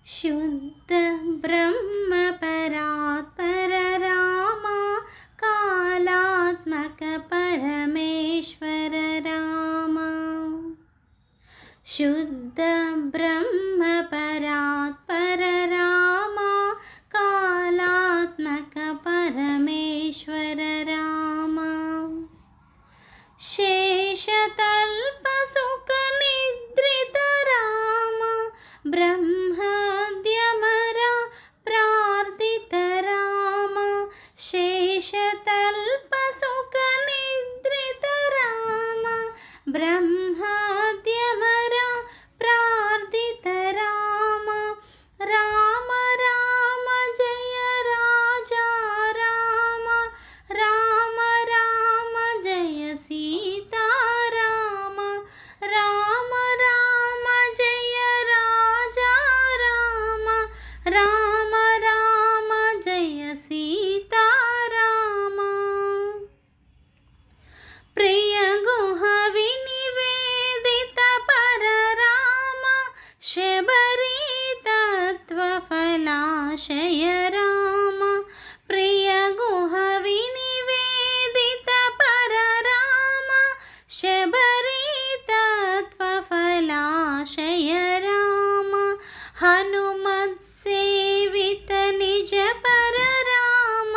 शुद्ध ब्रह्म परात्पर राम कालात्मक परमेश्वर राम। शुद्ध ब्रह्म परात्पर राम कालात्मक परमेश्वर राम। शेषतल्प सुख निद्रित राम ब्रह्माद्यमरा प्रार्थित राम। शेषतल्प सुख निद्रित राम ब्रह्माद्यमरा प्रार्थित राम। राम राम जय राजा राम। राम राम जय सीता राम। राम राम जय राजा राम। राम राम जय सीता राम। प्रिय गुह विनिवेदित पर राम शबरी तत्व फलाशय राम। प्रिय गुह विनिवेदित पर राम शबरी तत्व फलाशय राम। हनुमत सेवित निज पर राम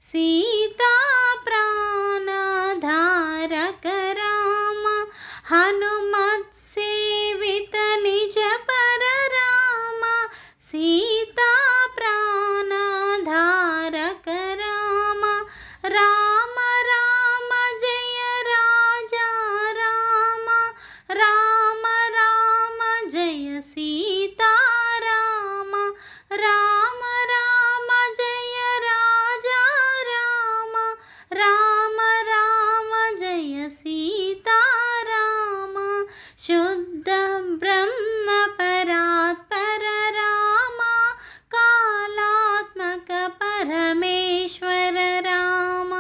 सीता प्राणधारक राम। हनुमत सेवित निज पर राम सीता प्राणधारक राम। राम राम जय राजा राम। राम राम जय सीता राम। राम राम जय राजा राम। राम राम जय सीता राम। शुद्ध ब्रह्म परात्पर राम कालात्मक परमेश्वर राम।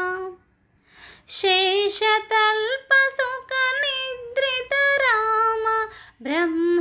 शेषतल्प सुख निद्रित राम ब्रह्म